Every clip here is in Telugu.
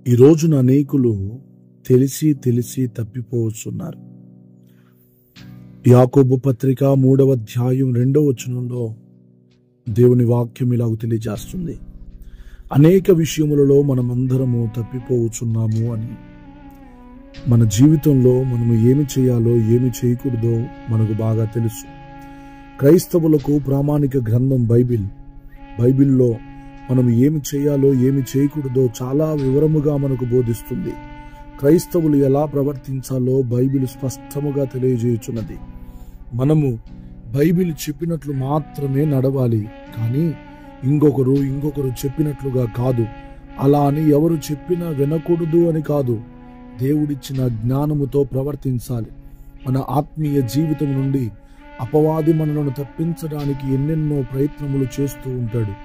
ఈ రోజున అనేకులు తెలిసి తెలిసి తప్పిపోవచ్చున్నారు. యాకోబు పత్రిక 3వ అధ్యాయం 2వ వచనంలో దేవుని వాక్యం ఇలాగ తెలియజేస్తుంది, అనేక విషయములలో మనమందరము తప్పిపోవచ్చున్నాము అని. మన జీవితంలో మనము ఏమి చేయాలో ఏమి చేయకూడదో మనకు బాగా తెలుసు. క్రైస్తవులకు ప్రామాణిక గ్రంథం బైబిల్లో మనం ఏమి చేయాలో ఏమి చేయకూడదో చాలా వివరముగా మనకు బోధిస్తుంది. క్రైస్తవులు ఎలా ప్రవర్తించాలో బైబిల్ స్పష్టముగా తెలియజేయుచున్నది. మనము బైబిల్ చెప్పినట్లు మాత్రమే నడవాలి, కానీ ఇంకొకరు చెప్పినట్లుగా కాదు. అలా అని ఎవరు చెప్పినా వినకూడదు అని కాదు. దేవుడిచ్చిన జ్ఞానముతో ప్రవర్తించాలి. మన ఆత్మీయ జీవితం నుండి అపవాది మనలను తప్పించడానికి ఎన్నెన్నో ప్రయత్నములు చేస్తూ ఉంటాడు.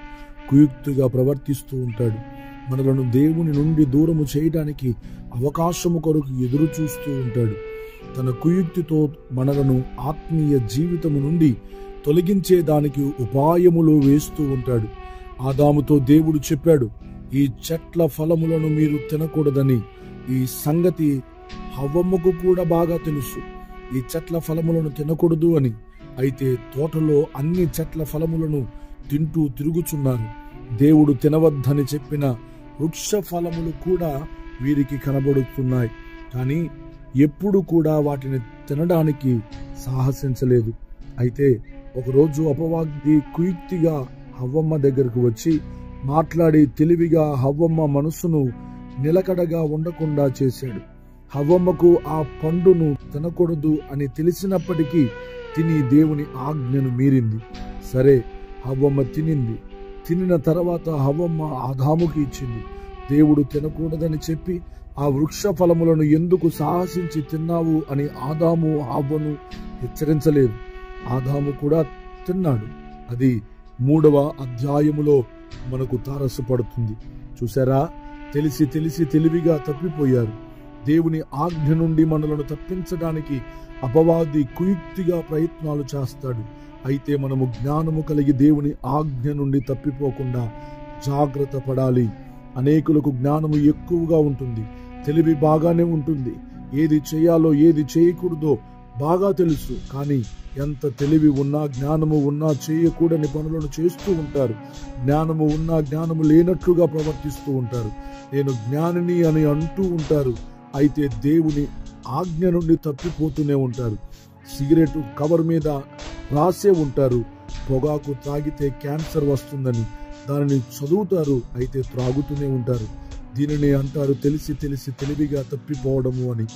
కుయుక్తిగా ప్రవర్తిస్తూ ఉంటాడు. మనలను దేవుని నుండి దూరము చేయడానికి అవకాశము కొరకు ఎదురు చూస్తూ ఉంటాడు. తన కుయుక్తితో మనలను ఆత్మీయ జీవితము నుండి తొలగించేదానికి ఉపాయములు వేస్తూ ఉంటాడు. ఆదాముతో దేవుడు చెప్పాడు, ఈ చెట్ల ఫలములను మీరు తినకూడదని. ఈ సంగతి హవ్వమ్మకు కూడా బాగా తెలుసు, ఈ చెట్ల ఫలములను తినకూడదు అని. అయితే తోటలో అన్ని చెట్ల ఫలములను తింటూ తిరుగుచున్నారు. దేవుడు తినవద్దని చెప్పిన వృక్ష ఫలములు కూడా వీరికి కనబడుతున్నాయి, కానీ ఎప్పుడు కూడా వాటిని తినడానికి సాహసించలేదు. అయితే ఒకరోజు అపవాది కుయుక్తిగా హవ్వమ్మ దగ్గరకు వచ్చి మాట్లాడి తెలివిగా హవ్వమ్మ మనసును నిలకడగా ఉండకుండా చేశాడు. హవ్వమ్మకు ఆ పండును తినకూడదు అని తెలిసినప్పటికీ తిని దేవుని ఆజ్ఞను మీరింది. సరే, హవ్వమ్మ తినిన తర్వాత హవ్వమ్మ ఆదాముకి ఇచ్చింది. దేవుడు తినకూడదని చెప్పి ఆ వృక్ష ఫలములను ఎందుకు సాహసించి తిన్నావు అని ఆదాము హవ్వను హెచ్చరించలేదు. ఆదాము కూడా తిన్నాడు. అది 3వ అధ్యాయములో మనకు తారసపడుతుంది. చూసారా, తెలిసి తెలివిగా తప్పిపోయారు. దేవుని ఆజ్ఞ నుండి మనలను తప్పించడానికి అపవాది కుయుక్తిగా ప్రయత్నాలు చేస్తాడు. అయితే మనము జ్ఞానము కలిగి దేవుని ఆజ్ఞ నుండి తప్పిపోకుండా జాగ్రత్త పడాలి. అనేకులకు జ్ఞానము ఎక్కువగా ఉంటుంది, తెలివి బాగానే ఉంటుంది. ఏది చేయాలో ఏది చేయకూడదో బాగా తెలుసు, కానీ ఎంత తెలివి ఉన్నా జ్ఞానము ఉన్నా చేయకూడని పనులను చేస్తూ ఉంటారు. జ్ఞానము ఉన్నా జ్ఞానము లేనట్లుగా ప్రవర్తిస్తూ ఉంటారు. నేను జ్ఞానిని అని అంటూ ఉంటారు, అయితే దేవుని ఆజ్ఞ నుండి తప్పిపోతూనే ఉంటారు. సిగరెట్ కవర్ మీద రాసే ఉంటారు, పొగాకు త్రాగితే క్యాన్సర్ వస్తుందని. దానిని చదువుతారు, అయితే త్రాగుతూనే ఉంటారు. దీనిని అంటారు తెలిసి తెలివిగా తప్పిపోవడము అని.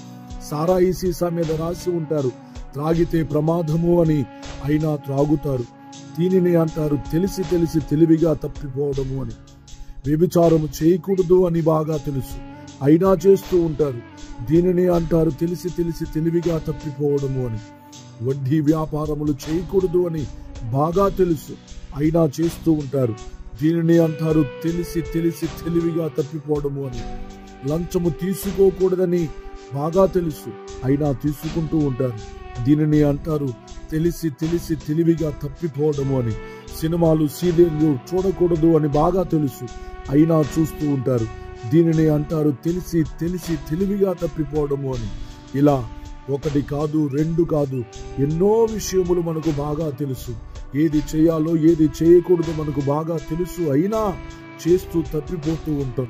సారాయి సీసా మీద రాసి ఉంటారు, త్రాగితే ప్రమాదము అని, అయినా త్రాగుతారు. దీనిని అంటారు తెలిసి తెలివిగా తప్పిపోవడము అని. వ్యభిచారము చేయకూడదు అని బాగా తెలుసు, అయినా చేస్తూ ఉంటారు. దీనిని అంటారు తెలిసి తెలివిగా తప్పిపోవడము అని. వడ్డీ వ్యాపారములు చేయకూడదు అని బాగా తెలుసు, అయినా చేస్తూ ఉంటారు. దీనిని అంటారు తెలిసి తెలివిగా తప్పిపోవడము అని. లంచము తీసుకోకూడదని బాగా తెలుసు, అయినా తీసుకుంటూ ఉంటారు. దీనిని అంటారు తెలిసి తెలివిగా తప్పిపోవడము అని. సినిమాలు సీరియల్లు చూడకూడదు అని బాగా తెలుసు, అయినా చూస్తూ ఉంటారు. దీనిని అంటారు తెలిసి తెలివిగా తప్పిపోవడము అని. ఇలా ఒకటి కాదు, 2 కాదు, ఎన్నో విషయములు మనకు బాగా తెలుసు. ఏది చేయాలో ఏది చేయకూడదు మనకు బాగా తెలుసు, అయినా చేస్తూ తప్పిపోతూ ఉంటాం.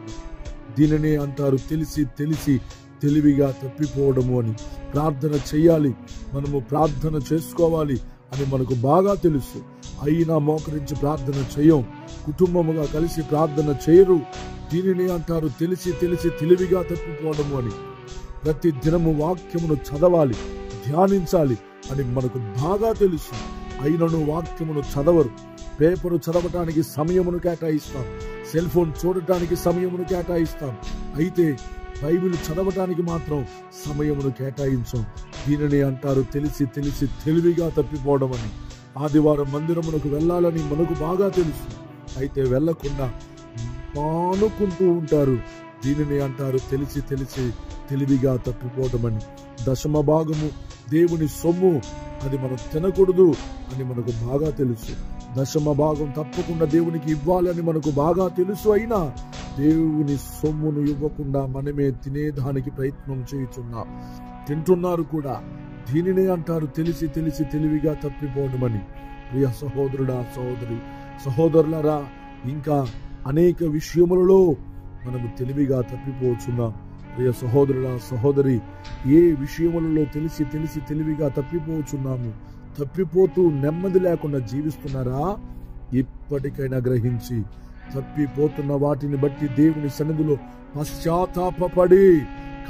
దీనిని అంటారు తెలిసి తెలివిగా తప్పిపోవడము అని. ప్రార్థన చేయాలి, మనము ప్రార్థన చేసుకోవాలి అని మనకు బాగా తెలుసు, అయినా మోకరించి ప్రార్థన చేయం. కుటుంబముగా కలిసి ప్రార్థన చేయరు. దీనిని అంటారు తెలిసి తెలివిగా తప్పిపోవడము అని. ప్రతి దినము వాక్యమును చదవాలి, ధ్యానించాలి అని మనకు బాగా తెలుసు, అయినను వాక్యమును చదవరు. పేపరు చదవటానికి సమయమును కేటాయిస్తాం, సెల్ ఫోన్ చూడటానికి సమయమును కేటాయిస్తాం, అయితే బైబిల్ చదవటానికి మాత్రం సమయమును కేటాయించాం. దీనిని అంటారు తెలిసి తెలివిగా తప్పిపోవడం అని. ఆదివారం మందిరమునకు వెళ్ళాలని మనకు బాగా తెలుసు, అయితే వెళ్లకుండా మానుకుంటూ ఉంటారు. దీనిని అంటారు తెలిసి తెలివిగా తప్పిపోవడం అని. 10వ భాగము దేవుని సొమ్ము, అది మనం తినకూడదు అని మనకు బాగా తెలుసు. 10వ భాగం తప్పకుండా దేవునికి ఇవ్వాలని మనకు బాగా తెలుసు, అయినా దేవుని సొమ్మును ఇవ్వకుండా మనమే తినేదానికి ప్రయత్నం చేయుచున్నాం. తింటున్నారు కూడా. దీనినే అంటారు తెలిసి తెలిసి తెలివిగా తప్పిపోవడమని. ప్రియ సహోదరుడా, సహోదరి, సహోదరులారా, ఇంకా అనేక విషయములలో మనము తెలివిగా తప్పిపోతున్నాం. ప్రియ సహోదరుడా, సహోదరి, ఏ విషయములలో తెలిసి తెలిసి తెలివిగా తప్పిపోతున్నాము? తప్పిపోతూ నెమ్మది లేకుండా జీవిస్తున్నారా? ఇప్పటికైనా గ్రహించి తప్పిపోతున్న వాటిని బట్టి దేవుని సన్నిధిలో పశ్చాత్తాపపడి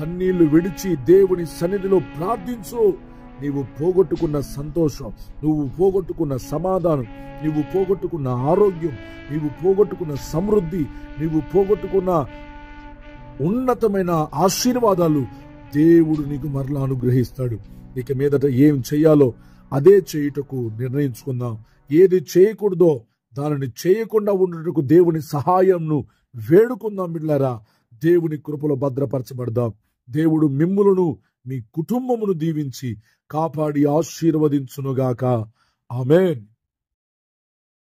కన్నీళ్లు విడిచి దేవుని సన్నిధిలో ప్రార్థించు. నీవు పోగొట్టుకున్న సంతోషం, నువ్వు పోగొట్టుకున్న సమాధానం, నీవు పోగొట్టుకున్న ఆరోగ్యం, నీవు పోగొట్టుకున్న సమృద్ధి, నీవు పోగొట్టుకున్న ఉన్నతమైన ఆశీర్వాదాలు దేవుడు నీకు మరలా అనుగ్రహిస్తాడు. ఇక మీదట ఏం చేయాలో అదే చేయుటకు నిర్ణయించుకుందాం. ఏది చేయకూడదో దానిని చేయకుండా ఉండటకు దేవుని సహాయంను వేడుకుందాం. బిడ్డలారా, దేవుని కృపలో భద్రపరచబడదాం. దేవుడు మిమ్ములను మీ కుటుంబమును దీవించి కాపాడి ఆశీర్వదించునుగాక. ఆమేన్.